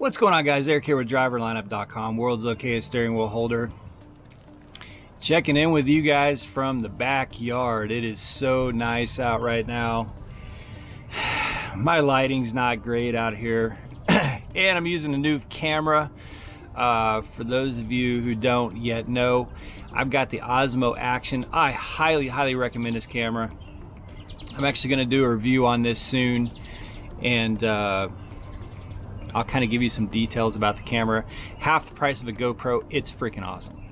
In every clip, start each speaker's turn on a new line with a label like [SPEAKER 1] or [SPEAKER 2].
[SPEAKER 1] What's going on, guys? Eric here with driverlineup.com, world's okayest steering wheel holder. Checking in with you guys from the backyard. It is so nice out right now. My lighting's not great out here. And I'm using a new camera. For those of you who don't yet know, I've got the Osmo Action. I highly recommend this camera. I'm actually going to do a review on this soon, and I'll kind of give you some details about the camera. Half the price of a GoPro. It's freaking awesome.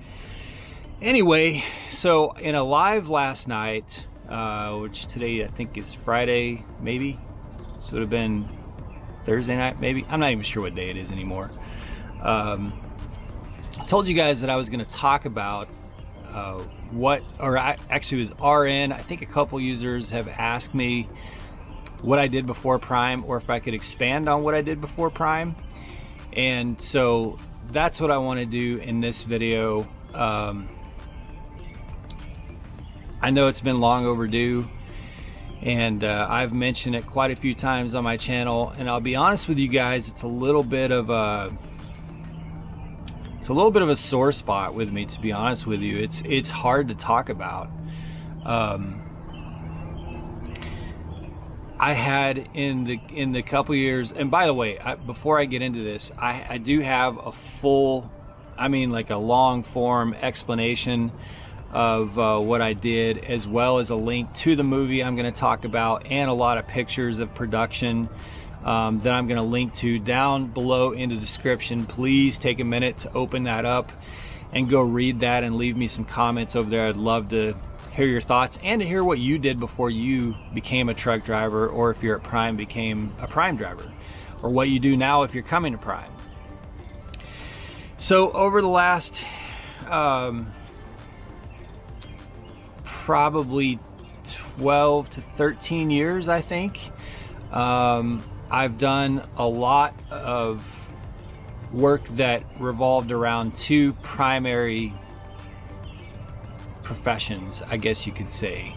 [SPEAKER 1] Anyway, so in a live last night, which today I think is Friday, maybe, so it would have been Thursday night, maybe. I'm not even sure what day it is anymore. I told you guys that I was going to talk about actually it was RN. I think a couple users have asked me what I did before Prime, or if I could expand on what I did before Prime. And so that's what I want to do in this video. I know it's been long overdue, and I've mentioned it quite a few times on my channel, and I'll be honest with you guys, it's a little bit of a sore spot with me, to be honest with you. It's hard to talk about. I had in the couple years, and by the way, before I get into this, I do have a full, like a long form explanation of what I did, as well as a link to the movie I'm going to talk about, and a lot of pictures of production that I'm going to link to down below in the description. Please take a minute to open that up and go read that and leave me some comments over there. I'd love to hear your thoughts, and to hear what you did before you became a truck driver, or if you're at Prime, became a Prime driver, or what you do now if you're coming to Prime. So over the last probably 12 to 13 years, I think, I've done a lot of work that revolved around two primary professions, I guess you could say.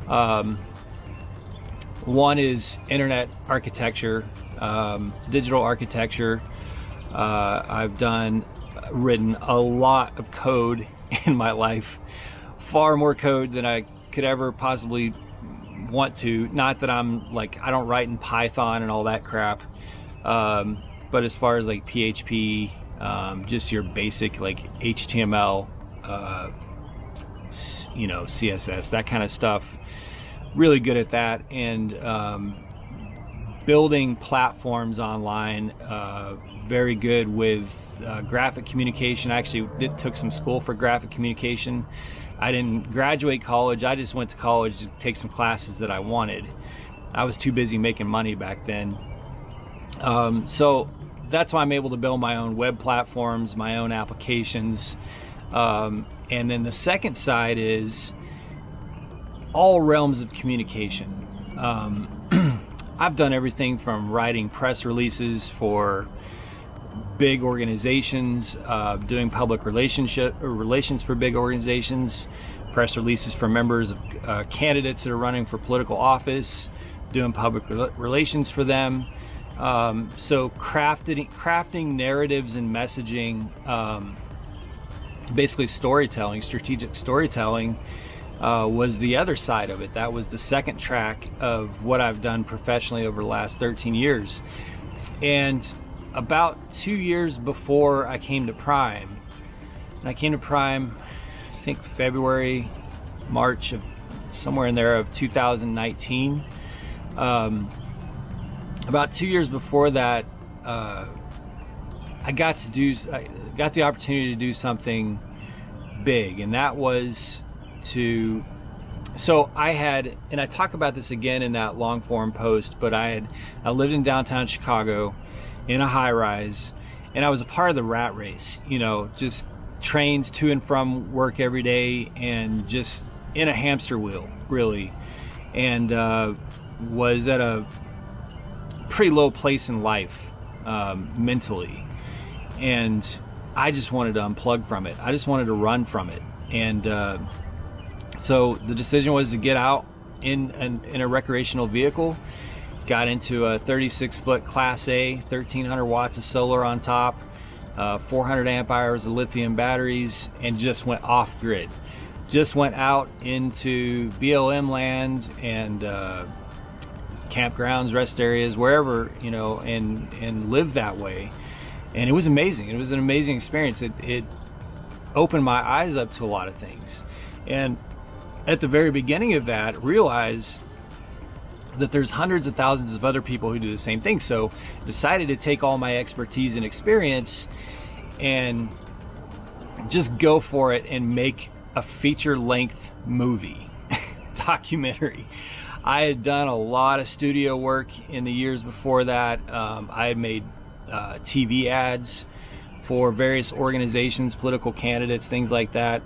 [SPEAKER 1] One is internet architecture, digital architecture. I've written a lot of code in my life, far more code than I could ever possibly want to. Not that I'm like, I don't write in Python and all that crap, but as far as like PHP, just your basic like HTML, CSS, that kind of stuff, really good at that. And building platforms online, very good with graphic communication. I actually took some school for graphic communication. I didn't graduate college. I just went to college to take some classes that I wanted. I was too busy making money back then. So that's why I'm able to build my own web platforms, my own applications. And then the second side is all realms of communication. I've done everything from writing press releases for big organizations, doing public relations for big organizations, press releases for members of candidates that are running for political office, doing public relations for them. So crafting narratives and messaging, basically storytelling, strategic storytelling, was the other side of it. That was the second track of what I've done professionally over the last 13 years. And about 2 years before I came to Prime, and I came to Prime, I think February, March of somewhere in there of 2019. About 2 years before that, I got the opportunity to do something big, and that was so I had, and I talk about this again in that long form post, but I lived in downtown Chicago in a high rise, and I was a part of the rat race, just trains to and from work every day, and just in a hamster wheel, really, and was at a pretty low place in life, mentally, and I just wanted to unplug from it. I just wanted to run from it. And so the decision was to get out in a recreational vehicle got into a 36-foot Class A, 1300 watts of solar on top, 400 amp hours of lithium batteries, and just went off grid. Just went out into BLM land and campgrounds, rest areas, wherever, you know, and lived that way. And it was amazing. It was an amazing experience. It opened my eyes up to a lot of things. And at the very beginning of that, realized that there's hundreds of thousands of other people who do the same thing. So decided to take all my expertise and experience and just go for it and make a feature-length movie, documentary. I had done a lot of studio work in the years before that. I had made TV ads for various organizations, political candidates, things like that.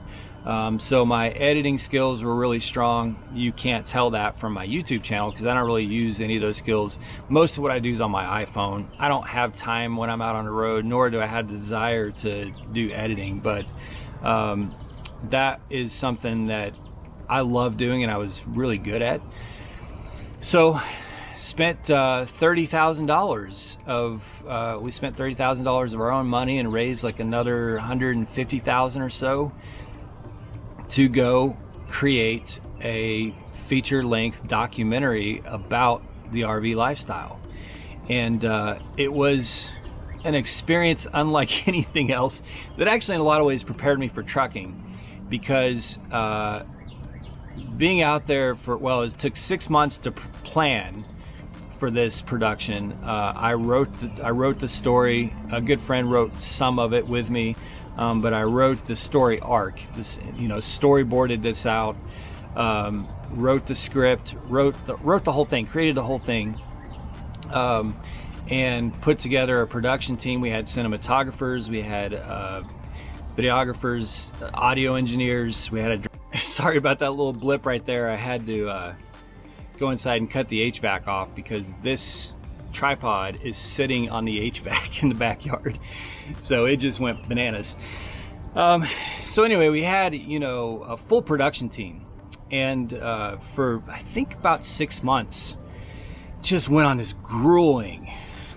[SPEAKER 1] So my editing skills were really strong. You can't tell that from my YouTube channel because I don't really use any of those skills. Most of what I do is on my iPhone. I don't have time when I'm out on the road, nor do I have the desire to do editing, but that is something that I love doing and I was really good at. So spent $30,000 of we spent $30,000 of our own money and raised like another $150,000 or so to go create a feature-length documentary about the RV lifestyle. And it was an experience unlike anything else that actually in a lot of ways prepared me for trucking, because being out there for, well, it took 6 months to plan for this production. I wrote the story. A good friend wrote some of it with me, but I wrote the story arc. This, you know, storyboarded this out, wrote the script, wrote the whole thing, created the whole thing, and put together a production team. We had cinematographers, we had videographers, audio engineers. We had a sorry about that little blip right there. I had to go inside and cut the HVAC off because this tripod is sitting on the HVAC in the backyard, so it just went bananas. So anyway, we had, you know, a full production team, and for I think about 6 months just went on this grueling,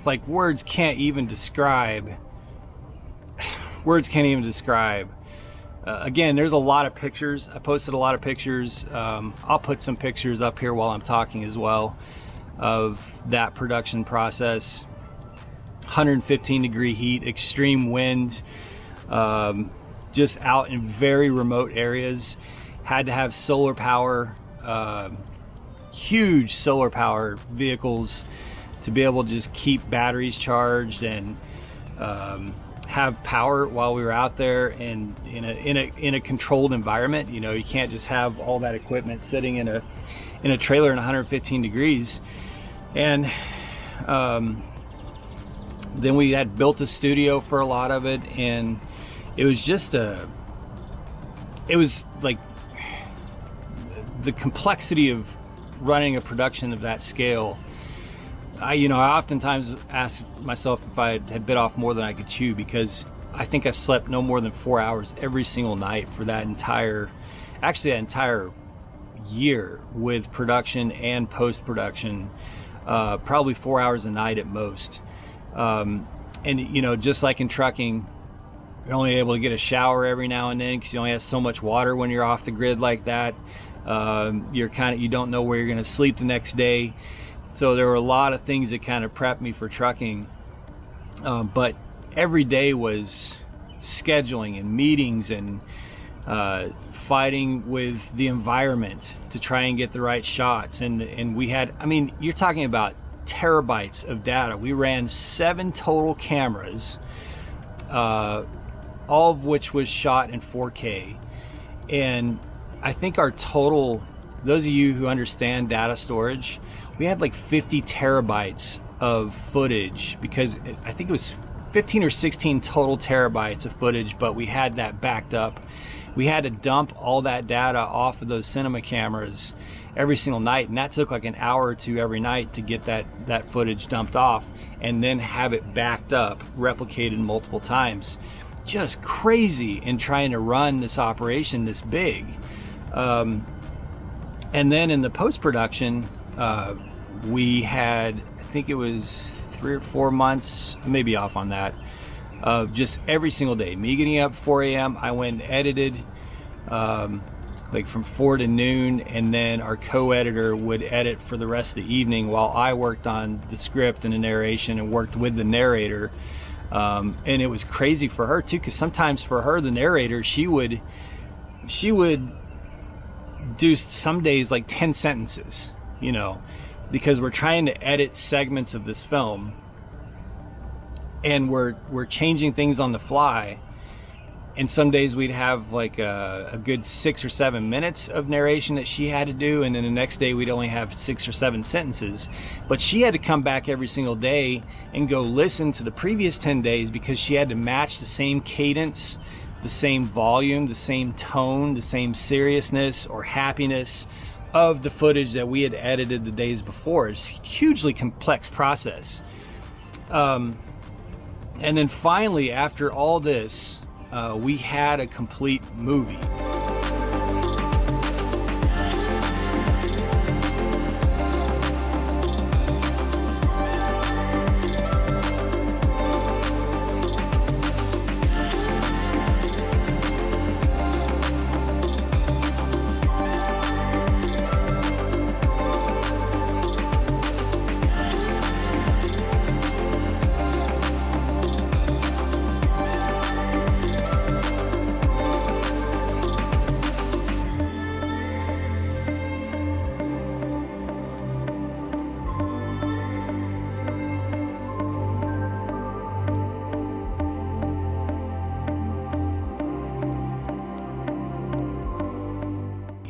[SPEAKER 1] like words can't even describe again, there's a lot of pictures. I posted a lot of pictures. I'll put some pictures up here while I'm talking as well of that production process. 115 degree heat, extreme wind, just out in very remote areas. Had to have solar power, huge solar power vehicles to be able to just keep batteries charged and have power while we were out there and in a controlled environment. You know, you can't just have all that equipment sitting in a trailer in 115 degrees. And then we had built a studio for a lot of it, and it was just it was like the complexity of running a production of that scale. I oftentimes ask myself if I had bit off more than I could chew, because I think I slept no more than 4 hours every single night for that entire year with production and post-production, probably 4 hours a night at most. And you know, just like in trucking, you're only able to get a shower every now and then because you only have so much water when you're off the grid like that. You don't know where you're going to sleep the next day. So there were a lot of things that kind of prepped me for trucking, but every day was scheduling and meetings and fighting with the environment to try and get the right shots. And we had, I mean, you're talking about terabytes of data. We ran 7 total cameras, all of which was shot in 4K. And I think our total, those of you who understand data storage, we had like 50 terabytes of footage, because I think it was 15 or 16 total terabytes of footage, but we had that backed up. We had to dump all that data off of those cinema cameras every single night, and that took like an hour or two every night to get that footage dumped off and then have it backed up, replicated multiple times. Just crazy in trying to run this operation this big. And then in the post-production, we had, I think it was 3 or 4 months, maybe off on that, of just every single day, me getting up 4 a.m. I went and edited like from 4 to noon, and then our co-editor would edit for the rest of the evening while I worked on the script and the narration and worked with the narrator. And it was crazy for her too, because sometimes for her, the narrator, she would do some days like 10 sentences, you know, because we're trying to edit segments of this film and we're changing things on the fly. And some days we'd have like a good 6 or 7 minutes of narration that she had to do, and then the next day we'd only have 6 or 7 sentences. But she had to come back every single day and go listen to the previous 10 days, because she had to match the same cadence, the same volume, the same tone, the same seriousness or happiness of the footage that we had edited the days before. It's a hugely complex process. And then finally, after all this, we had a complete movie.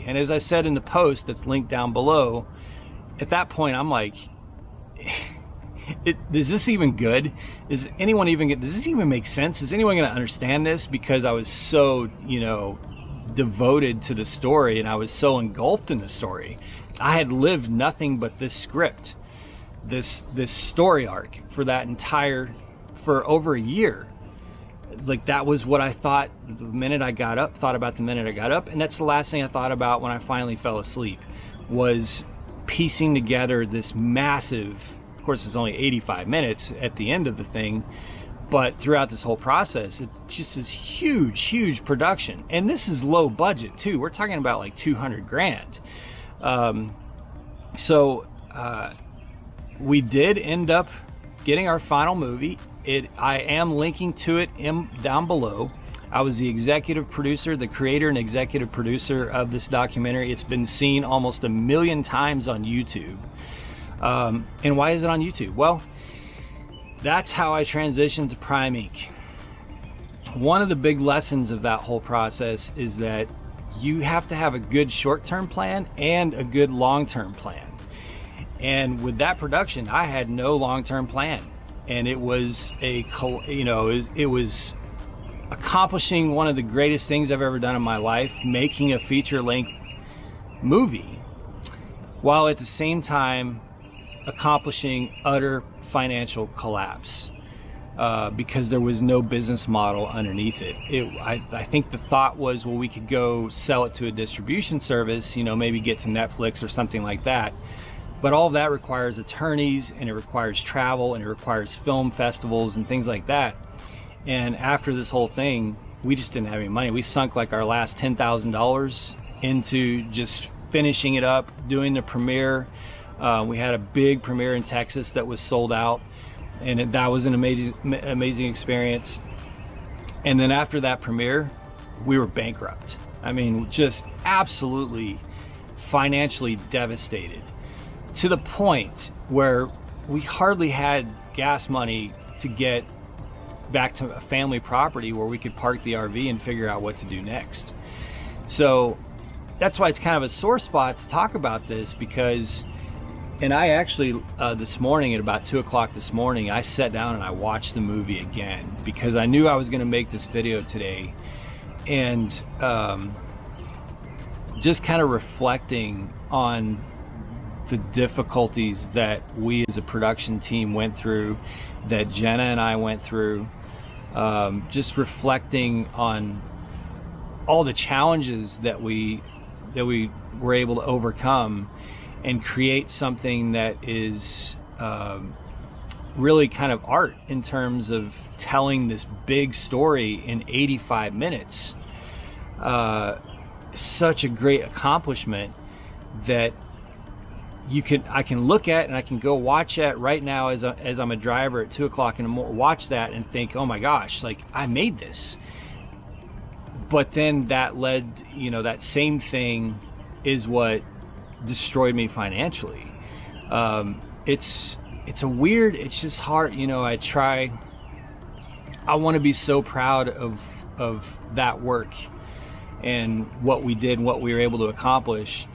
[SPEAKER 1] And as I said in the post that's linked down below, at that point I'm like, is this even good? Does this even make sense? Is anyone going to understand this? Because I was so, you know, devoted to the story, and I was so engulfed in the story. I had lived nothing but this script, this story arc for over a year. Like, that was what I thought the minute I got up, and that's the last thing I thought about when I finally fell asleep, was piecing together this massive, of course it's only 85 minutes at the end of the thing, but throughout this whole process, it's just this huge production. And this is low budget too. We're talking about like 200 grand. We did end up getting our final movie. I am linking to it down below. I was the executive producer, the creator and executive producer of this documentary. It's been seen almost 1 million times on YouTube. And why is it on YouTube? Well, that's how I transitioned to Prime Inc. One of the big lessons of that whole process is that you have to have a good short-term plan and a good long-term plan. And with that production, I had no long-term plan. And it was it was accomplishing one of the greatest things I've ever done in my life, making a feature-length movie, while at the same time accomplishing utter financial collapse, because there was no business model underneath it. I think the thought was, well, we could go sell it to a distribution service, you know, maybe get to Netflix or something like that. But all of that requires attorneys, and it requires travel, and it requires film festivals and things like that. And after this whole thing, we just didn't have any money. We sunk like our last $10,000 into just finishing it up, doing the premiere. We had a big premiere in Texas that was sold out, and that was an amazing experience. And then after that premiere, we were bankrupt. I mean, just absolutely financially devastated, to the point where we hardly had gas money to get back to a family property where we could park the RV and figure out what to do next. So that's why it's kind of a sore spot to talk about this, because, and I actually this morning at about 2 o'clock this morning, I sat down and I watched the movie again, because I knew I was going to make this video today, and just kind of reflecting on the difficulties that we as a production team went through, that Jenna and I went through, just reflecting on all the challenges that we were able to overcome, and create something that is really kind of art in terms of telling this big story in 85 minutes. Such a great accomplishment that I can look at, and I can go watch that right now as I'm a driver at 2 o'clock in the morning, watch that and think, oh my gosh, like I made this. But then that led, that same thing is what destroyed me financially. It's just hard, I want to be so proud of that work and what we did and what we were able to accomplish.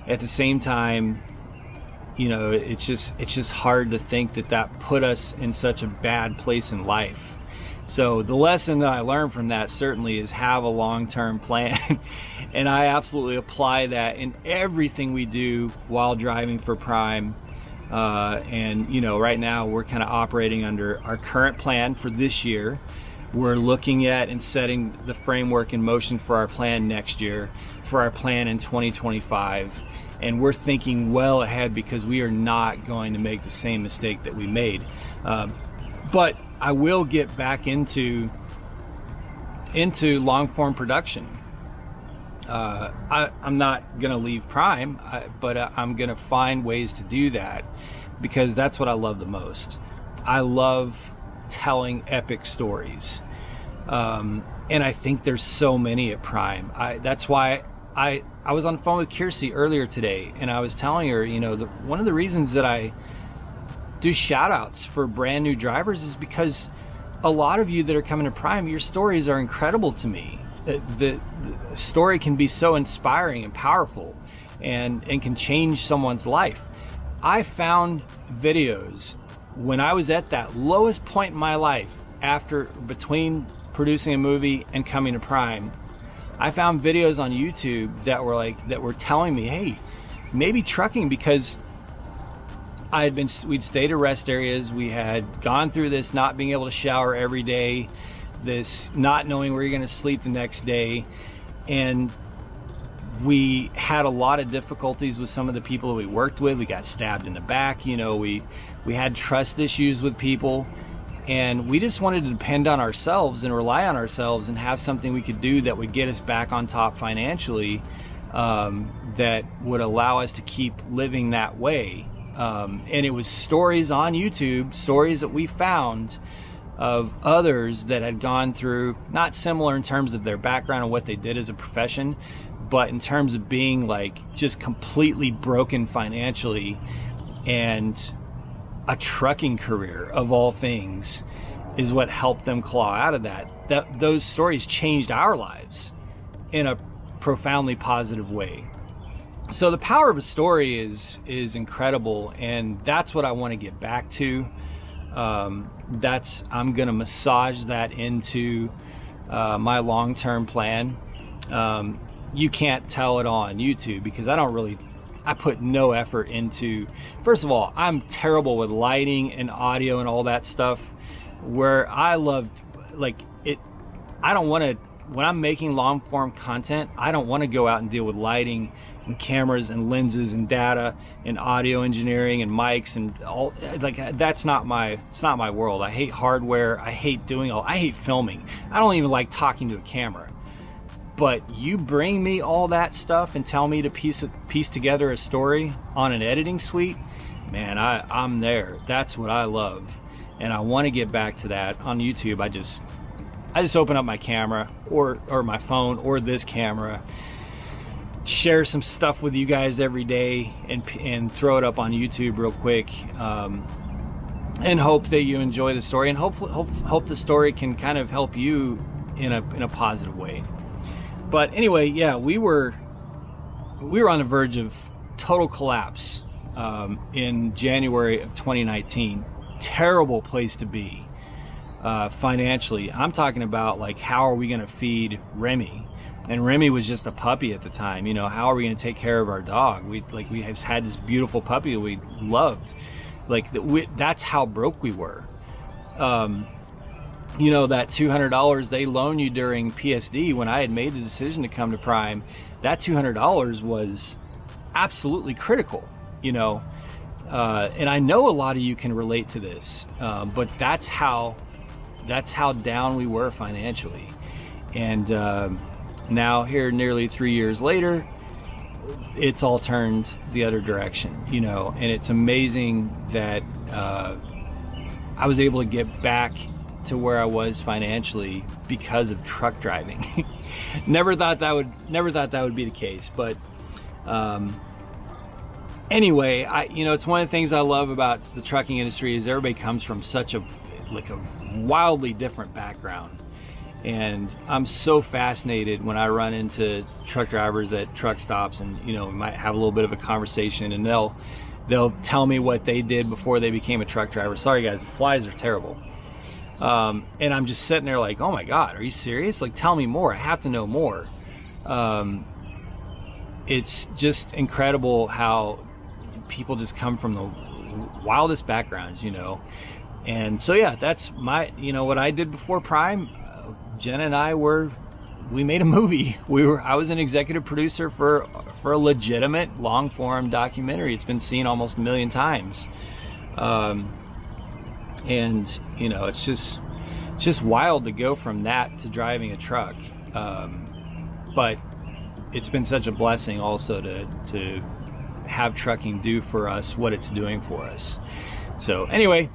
[SPEAKER 1] At the same time, it's just hard to think that put us in such a bad place in life. So the lesson that I learned from that certainly is have a long-term plan. And I absolutely apply that in everything we do while driving for Prime. Right now we're kind of operating under our current plan for this year. We're looking at and setting the framework in motion for our plan next year, for our plan in 2025. And we're thinking well ahead because we are not going to make the same mistake that we made. But I will get back into long form production. I'm not going to leave Prime, but I'm going to find ways to do that because that's what I love the most. I love telling epic stories. And I think there's so many at Prime. That's why I was on the phone with Kiersey earlier today, and I was telling her, one of the reasons that I do shout outs for brand new drivers is because a lot of you that are coming to Prime, your stories are incredible to me. The story can be so inspiring and powerful and can change someone's life. I found videos when I was at that lowest point in my life between producing a movie and coming to Prime. I found videos on YouTube that were telling me, hey, maybe trucking, because we'd stayed at rest areas, we had gone through this not being able to shower every day, this not knowing where you're going to sleep the next day, and we had a lot of difficulties with some of the people that we worked with. We got stabbed in the back, we had trust issues with people, and we just wanted to depend on ourselves and rely on ourselves and have something we could do that would get us back on top financially, that would allow us to keep living that way. And it was stories on YouTube, stories that we found of others that had gone through, not similar in terms of their background and what they did as a profession, but in terms of being just completely broken financially, and a trucking career of all things is what helped them claw out of that. Those stories changed our lives in a profoundly positive way. So the power of a story is incredible, and that's what I want to get back to. I'm going to massage that into my long-term plan. You can't tell it all on YouTube because I put no effort into, first of all, I'm terrible with lighting and audio and all that stuff, where I love, I don't want to, when I'm making long form content, I don't want to go out and deal with lighting and cameras and lenses and data and audio engineering and mics and all. It's not my world. I hate hardware. I hate I hate filming. I don't even like talking to a camera. But you bring me all that stuff and tell me to piece together a story on an editing suite, man, I'm there. That's what I love, and I want to get back to that on YouTube. I just open up my camera or my phone or this camera, share some stuff with you guys every day, and throw it up on YouTube real quick, and hope that you enjoy the story, and hope the story can kind of help you in a positive way. But anyway, yeah, we were on the verge of total collapse in January of 2019. Terrible place to be financially. I'm talking about how are we going to feed Remy? And Remy was just a puppy at the time. How are we going to take care of our dog? We have had this beautiful puppy that we loved. That's how broke we were. That $200 they loan you during PSD, when I had made the decision to come to Prime, that $200 was absolutely critical. you know. And I know a lot of you can relate to this, but that's how down we were financially. And now here, nearly 3 years later, it's all turned the other direction, you know. And it's amazing that I was able to get back to where I was financially because of truck driving. never thought that would be the case, but anyway, it's one of the things I love about the trucking industry is everybody comes from such a wildly different background. And I'm so fascinated when I run into truck drivers at truck stops, and we might have a little bit of a conversation, and they'll tell me what they did before they became a truck driver. Sorry guys, the flies are terrible. And I'm just sitting there like, oh my God, are you serious? Like, tell me more. I have to know more. It's just incredible how people just come from the wildest backgrounds, And so yeah, that's my, what I did before Prime. Jenna and I we made a movie. I was an executive producer for a legitimate long form documentary. It's been seen almost 1 million times. And it's just wild to go from that to driving a truck. But it's been such a blessing also to have trucking do for us what it's doing for us. So anyway,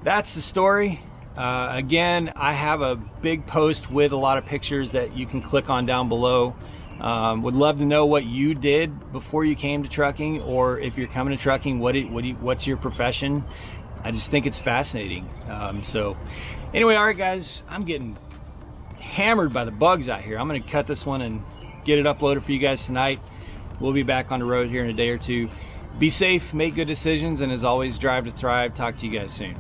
[SPEAKER 1] that's the story. Again, I have a big post with a lot of pictures that you can click on down below. Would love to know what you did before you came to trucking, or if you're coming to trucking, what's your profession? I just think it's fascinating. So anyway, all right guys, I'm getting hammered by the bugs out here. I'm gonna cut this one and get it uploaded for you guys tonight. We'll be back on the road here in a day or two. Be safe, make good decisions, and as always, drive to thrive. Talk to you guys soon.